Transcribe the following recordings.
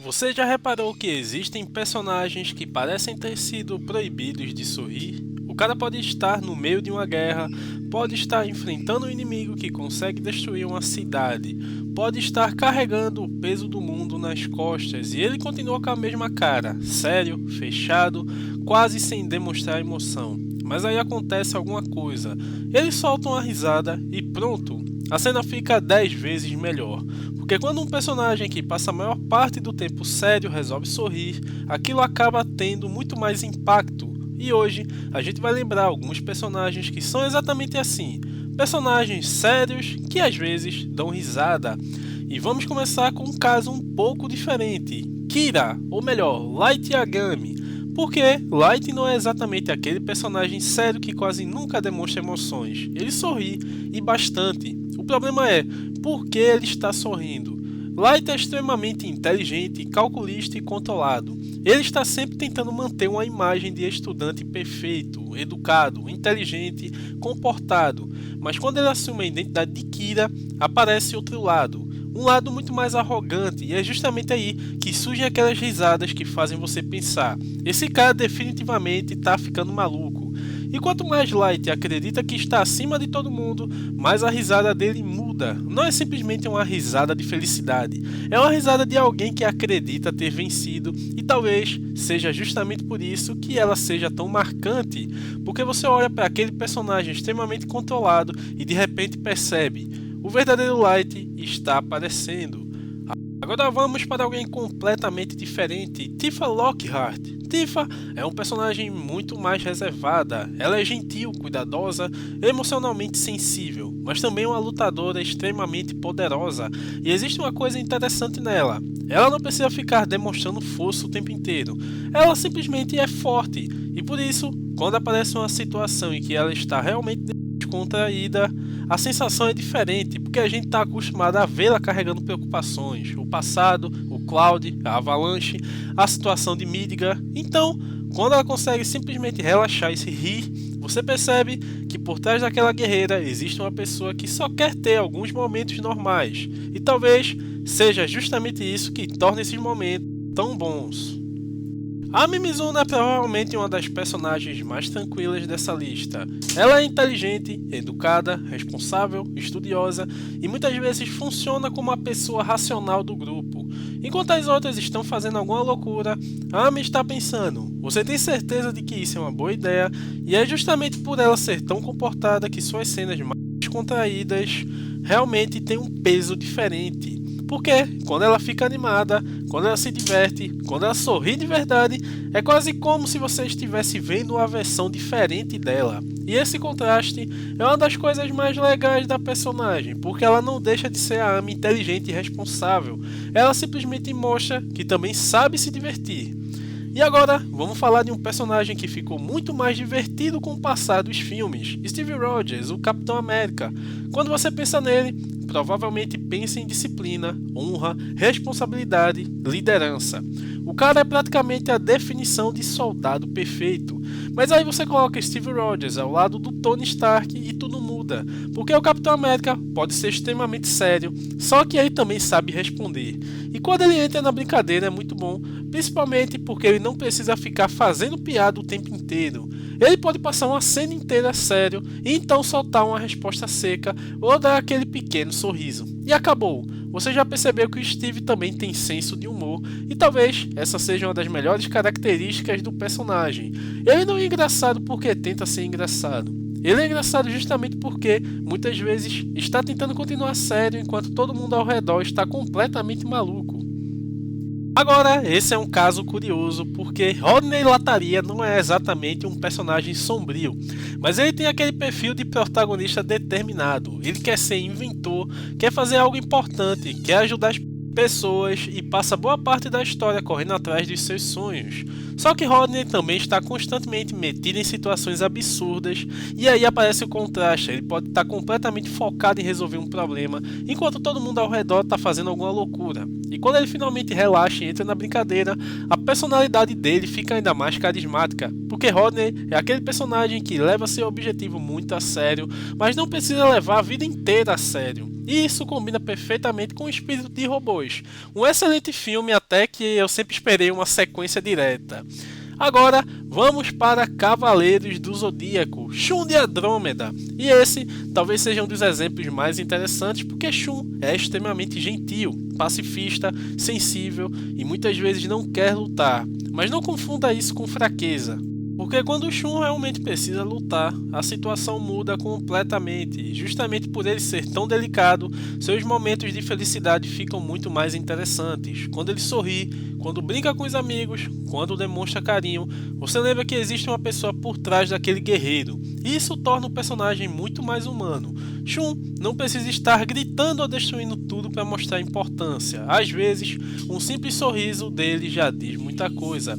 Você já reparou que existem personagens que parecem ter sido proibidos de sorrir? O cara pode estar no meio de uma guerra, pode estar enfrentando um inimigo que consegue destruir uma cidade, pode estar carregando o peso do mundo nas costas e ele continua com a mesma cara, sério, fechado, quase sem demonstrar emoção. Mas aí acontece alguma coisa, ele solta uma risada e pronto, a cena fica 10 vezes melhor. Porque quando um personagem que passa a maior parte do tempo sério resolve sorrir, aquilo acaba tendo muito mais impacto. E hoje a gente vai lembrar alguns personagens que são exatamente assim, personagens sérios que às vezes dão risada. E vamos começar com um caso um pouco diferente, Kira, ou melhor, Light Yagami. Porque Light não é exatamente aquele personagem sério que quase nunca demonstra emoções, ele sorri e bastante. O problema é, por que ele está sorrindo? Light é extremamente inteligente, calculista e controlado. Ele está sempre tentando manter uma imagem de estudante perfeito, educado, inteligente, comportado. Mas quando ele assume a identidade de Kira, aparece outro lado. Um lado muito mais arrogante, e é justamente aí que surgem aquelas risadas que fazem você pensar: esse cara definitivamente está ficando maluco. E quanto mais Light acredita que está acima de todo mundo, mais a risada dele muda. Não é simplesmente uma risada de felicidade, é uma risada de alguém que acredita ter vencido, e talvez seja justamente por isso que ela seja tão marcante, porque você olha para aquele personagem extremamente controlado e de repente percebe: o verdadeiro Light está aparecendo. Agora vamos para alguém completamente diferente, Tifa Lockhart. Tifa é um personagem muito mais reservada, ela é gentil, cuidadosa, emocionalmente sensível, mas também uma lutadora extremamente poderosa. E existe uma coisa interessante nela, ela não precisa ficar demonstrando força o tempo inteiro, ela simplesmente é forte, e por isso, quando aparece uma situação em que ela está realmente descontraída, a sensação é diferente, porque a gente está acostumado a vê-la carregando preocupações, o passado, o Cloud, a Avalanche, a situação de Midgar. Então, quando ela consegue simplesmente relaxar e se rir, você percebe que por trás daquela guerreira existe uma pessoa que só quer ter alguns momentos normais, e talvez seja justamente isso que torna esses momentos tão bons. A Mimizuna é provavelmente uma das personagens mais tranquilas dessa lista. Ela é inteligente, educada, responsável, estudiosa e muitas vezes funciona como a pessoa racional do grupo. Enquanto as outras estão fazendo alguma loucura, a Ami está pensando: você tem certeza de que isso é uma boa ideia? E é justamente por ela ser tão comportada que suas cenas mais contraídas realmente têm um peso diferente. Porque quando ela fica animada, quando ela se diverte, quando ela sorri de verdade, é quase como se você estivesse vendo uma versão diferente dela. E esse contraste é uma das coisas mais legais da personagem, porque ela não deixa de ser a Ami inteligente e responsável. Ela simplesmente mostra que também sabe se divertir. E agora, vamos falar de um personagem que ficou muito mais divertido com o passar dos filmes, Steve Rogers, o Capitão América. Quando você pensa nele, provavelmente pensa em disciplina, honra, responsabilidade, liderança. O cara é praticamente a definição de soldado perfeito. Mas aí você coloca Steve Rogers ao lado do Tony Stark e tudo muda, porque o Capitão América pode ser extremamente sério, só que ele também sabe responder. E quando ele entra na brincadeira é muito bom, principalmente porque ele não precisa ficar fazendo piada o tempo inteiro. Ele pode passar uma cena inteira sério e então soltar uma resposta seca ou dar aquele pequeno sorriso. E acabou! Você já percebeu que o Steve também tem senso de humor e talvez essa seja uma das melhores características do personagem. Ele não é engraçado porque tenta ser engraçado. Ele é engraçado justamente porque, muitas vezes, está tentando continuar sério enquanto todo mundo ao redor está completamente maluco. Agora, esse é um caso curioso, porque Rodney Lataria não é exatamente um personagem sombrio, mas ele tem aquele perfil de protagonista determinado. Ele quer ser inventor, quer fazer algo importante, quer ajudar as pessoas e passa boa parte da história correndo atrás dos seus sonhos. Só que Rodney também está constantemente metido em situações absurdas e aí aparece o contraste, ele pode estar completamente focado em resolver um problema, enquanto todo mundo ao redor está fazendo alguma loucura. E quando ele finalmente relaxa e entra na brincadeira, a personalidade dele fica ainda mais carismática, porque Rodney é aquele personagem que leva seu objetivo muito a sério, mas não precisa levar a vida inteira a sério. e isso combina perfeitamente com o espírito de Robôs. Um excelente filme, até que eu sempre esperei uma sequência direta. Agora vamos para Cavaleiros do Zodíaco, Shun de Andrômeda. E esse talvez seja um dos exemplos mais interessantes, porque Shun é extremamente gentil, pacifista, sensível e muitas vezes não quer lutar. Mas não confunda isso com fraqueza, porque quando o Shun realmente precisa lutar, a situação muda completamente. Justamente por ele ser tão delicado, seus momentos de felicidade ficam muito mais interessantes. Quando ele sorri, quando brinca com os amigos, quando demonstra carinho, você lembra que existe uma pessoa por trás daquele guerreiro. E isso torna o personagem muito mais humano. Shun não precisa estar gritando ou destruindo tudo para mostrar importância. Às vezes, um simples sorriso dele já diz muita coisa.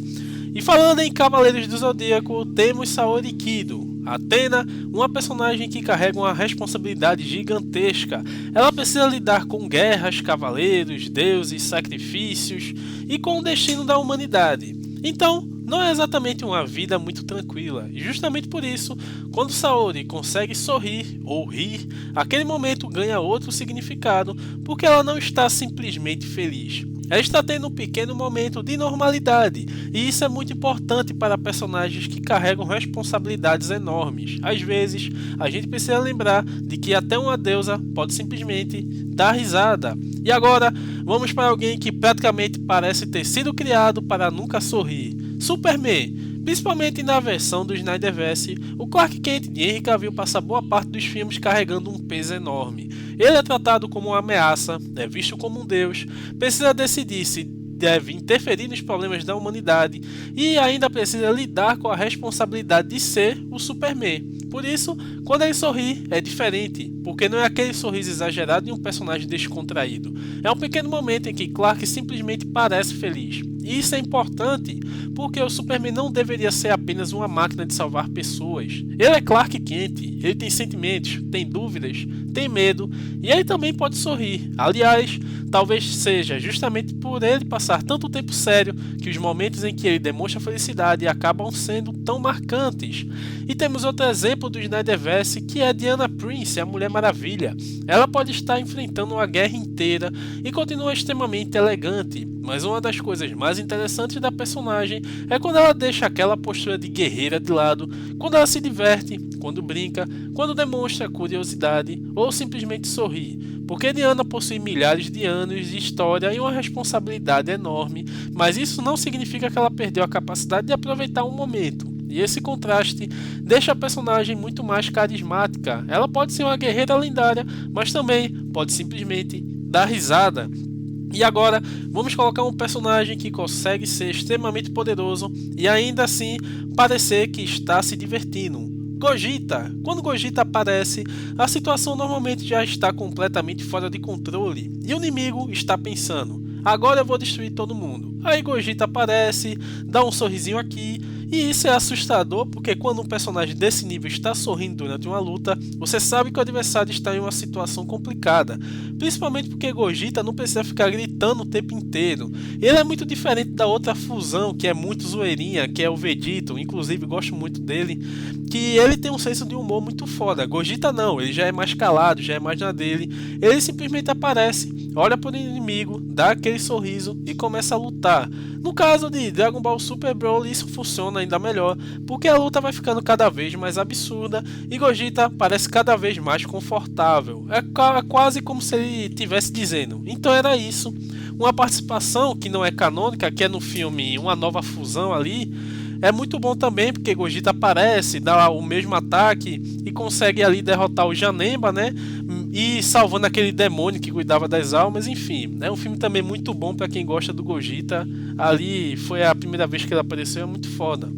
E falando em Cavaleiros do Zodíaco, temos Saori Kido. Athena, uma personagem que carrega uma responsabilidade gigantesca. Ela precisa lidar com guerras, cavaleiros, deuses, sacrifícios e com o destino da humanidade. Então, não é exatamente uma vida muito tranquila. E justamente por isso, quando Saori consegue sorrir ou rir, aquele momento ganha outro significado, porque ela não está simplesmente feliz. Ela está tendo um pequeno momento de normalidade, e isso é muito importante para personagens que carregam responsabilidades enormes. Às vezes, a gente precisa lembrar de que até uma deusa pode simplesmente dar risada. E agora, vamos para alguém que praticamente parece ter sido criado para nunca sorrir. Superman. Principalmente na versão do Snyderverse, o Clark Kent de Henry Cavill passa boa parte dos filmes carregando um peso enorme. Ele é tratado como uma ameaça, é visto como um deus, precisa decidir se deve interferir nos problemas da humanidade e ainda precisa lidar com a responsabilidade de ser o Superman. Por isso, quando ele sorri, é diferente, porque não é aquele sorriso exagerado de um personagem descontraído. É um pequeno momento em que Clark simplesmente parece feliz. E isso é importante, porque o Superman não deveria ser apenas uma máquina de salvar pessoas. Ele é Clark Kent, ele tem sentimentos, tem dúvidas, tem medo, e ele também pode sorrir. Aliás, talvez seja justamente por ele passar tanto tempo sério que os momentos em que ele demonstra felicidade acabam sendo tão marcantes. E temos outro exemplo do Snyderverse, que é Diana Prince, a Mulher Maravilha. Ela pode estar enfrentando uma guerra inteira e continua extremamente elegante, mas uma das coisas mais interessantes da personagem é quando ela deixa aquela postura de guerreira de lado, quando ela se diverte, quando brinca, quando demonstra curiosidade ou simplesmente sorri. Porque Diana possui milhares de anos de história e uma responsabilidade enorme, mas isso não significa que ela perdeu a capacidade de aproveitar um momento. E esse contraste deixa a personagem muito mais carismática. Ela pode ser uma guerreira lendária, mas também pode simplesmente dar risada. E agora, vamos colocar um personagem que consegue ser extremamente poderoso e ainda assim parecer que está se divertindo. Gogeta. Quando Gogeta aparece, a situação normalmente já está completamente fora de controle e o inimigo está pensando: agora eu vou destruir todo mundo. Aí Gogeta aparece, dá um sorrisinho aqui, e isso é assustador porque quando um personagem desse nível está sorrindo durante uma luta, você sabe que o adversário está em uma situação complicada, principalmente porque Gogeta não precisa ficar gritando o tempo inteiro. Ele é muito diferente da outra fusão que é muito zoeirinha, que é o Vegito, inclusive gosto muito dele, que ele tem um senso de humor muito foda. Gogeta não, ele já é mais calado, já é mais na dele, ele simplesmente aparece, olha para o inimigo, dá aquele sorriso e começa a lutar. No caso de Dragon Ball Super Broly, isso funciona ainda melhor, porque a luta vai ficando cada vez mais absurda e Gogeta parece cada vez mais confortável. É quase como se ele estivesse dizendo: então era isso. Uma participação que não é canônica, que é no filme Uma Nova Fusão ali, é muito bom também, porque Gogeta aparece, dá o mesmo ataque e consegue ali derrotar o Janemba, né? E salvando aquele demônio que cuidava das almas, enfim. É um filme também muito bom para quem gosta do Gogeta. Ali foi a primeira vez que ele apareceu, é muito foda.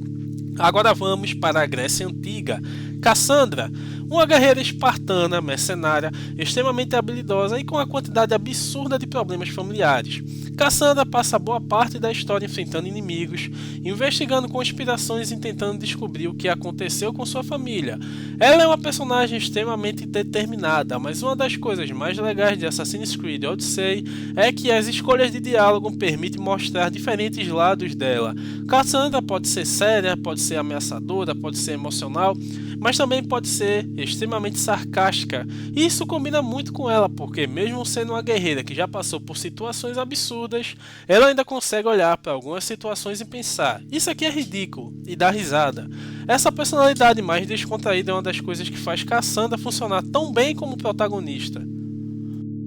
Agora vamos para a Grécia Antiga. Cassandra, uma guerreira espartana, mercenária, extremamente habilidosa e com uma quantidade absurda de problemas familiares. Cassandra passa boa parte da história enfrentando inimigos, investigando conspirações e tentando descobrir o que aconteceu com sua família. Ela é uma personagem extremamente determinada, mas uma das coisas mais legais de Assassin's Creed Odyssey é que as escolhas de diálogo permitem mostrar diferentes lados dela. Cassandra pode ser séria, pode ser ameaçadora, pode ser emocional. mas também pode ser extremamente sarcástica. E isso combina muito com ela, porque mesmo sendo uma guerreira que já passou por situações absurdas, ela ainda consegue olhar para algumas situações e pensar: isso aqui é ridículo, e dar risada. Essa personalidade mais descontraída é uma das coisas que faz Cassandra funcionar tão bem como protagonista.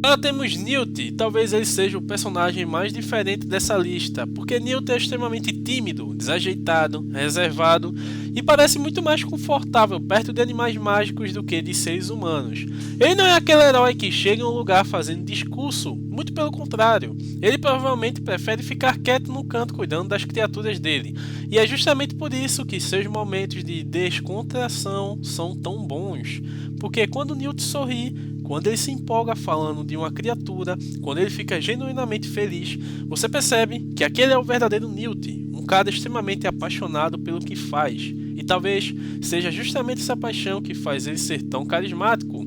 Agora temos Newt, talvez ele seja o personagem mais diferente dessa lista, porque Newt é extremamente tímido, desajeitado, reservado e parece muito mais confortável perto de animais mágicos do que de seres humanos. Ele não é aquele herói que chega em um lugar fazendo discurso, muito pelo contrário, ele provavelmente prefere ficar quieto no canto cuidando das criaturas dele, e é justamente por isso que seus momentos de descontração são tão bons, porque quando Newt sorri, quando ele se empolga falando de uma criatura, quando ele fica genuinamente feliz, você percebe que aquele é o verdadeiro Newt, um cara extremamente apaixonado pelo que faz. E talvez seja justamente essa paixão que faz ele ser tão carismático.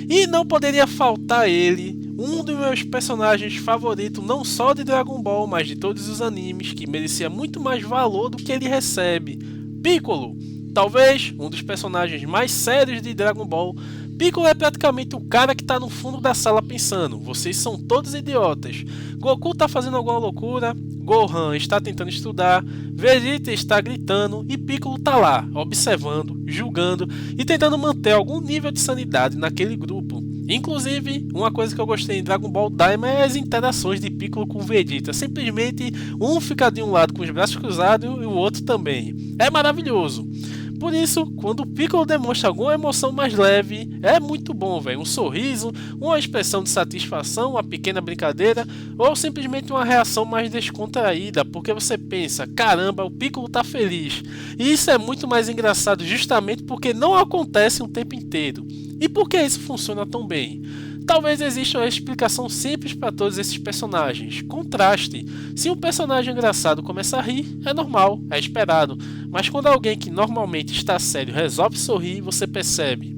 E não poderia faltar ele, um dos meus personagens favoritos, não só de Dragon Ball, mas de todos os animes, que merecia muito mais valor do que ele recebe: Piccolo. Talvez um dos personagens mais sérios de Dragon Ball. Piccolo é praticamente o cara que tá no fundo da sala pensando: vocês são todos idiotas. Goku tá fazendo alguma loucura, Gohan está tentando estudar, Vegeta está gritando e Piccolo tá lá, observando, julgando e tentando manter algum nível de sanidade naquele grupo. Inclusive, uma coisa que eu gostei em Dragon Ball Daima é as interações de Piccolo com Vegeta. Simplesmente um fica de um lado com os braços cruzados e o outro também. É maravilhoso. Por isso, quando o Piccolo demonstra alguma emoção mais leve, é muito bom, velho. Um sorriso, uma expressão de satisfação, uma pequena brincadeira, ou simplesmente uma reação mais descontraída, porque você pensa: caramba, o Piccolo tá feliz. E isso é muito mais engraçado justamente porque não acontece o tempo inteiro. E por que isso funciona tão bem? Talvez exista uma explicação simples para todos esses personagens: contraste. Se um personagem engraçado começa a rir, é normal, é esperado. Mas quando alguém que normalmente está sério resolve sorrir, você percebe.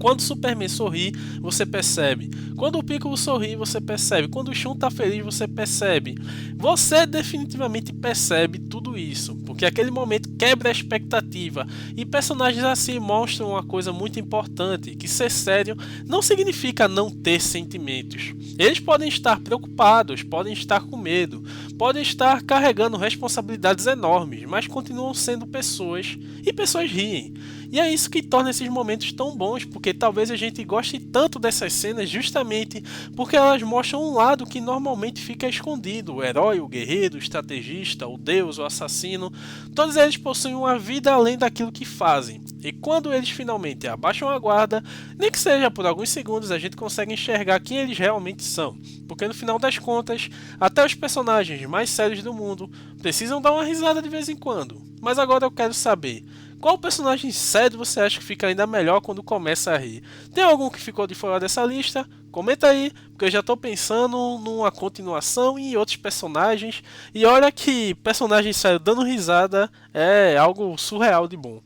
Quando o Superman sorri, você percebe. Quando o Piccolo sorri, você percebe. Quando o Shun tá feliz, você percebe. Você definitivamente percebe tudo isso, porque aquele momento quebra a expectativa. E personagens assim mostram uma coisa muito importante: que ser sério não significa não ter sentimentos. Eles podem estar preocupados, podem estar com medo, podem estar carregando responsabilidades enormes, mas continuam sendo pessoas, e pessoas riem. E é isso que torna esses momentos tão bons, porque talvez a gente goste tanto dessas cenas justamente porque elas mostram um lado que normalmente fica escondido: o herói, o guerreiro, o estrategista, o deus, o assassino. Todos eles possuem uma vida além daquilo que fazem. E quando eles finalmente abaixam a guarda, nem que seja por alguns segundos, a gente consegue enxergar quem eles realmente são. Porque no final das contas, até os personagens mais sérios do mundo precisam dar uma risada de vez em quando. Mas agora eu quero saber: qual personagem sério você acha que fica ainda melhor quando começa a rir? Tem algum que ficou de fora dessa lista? Comenta aí, porque eu já estou pensando numa continuação e em outros personagens. E olha que personagem sério dando risada é algo surreal de bom.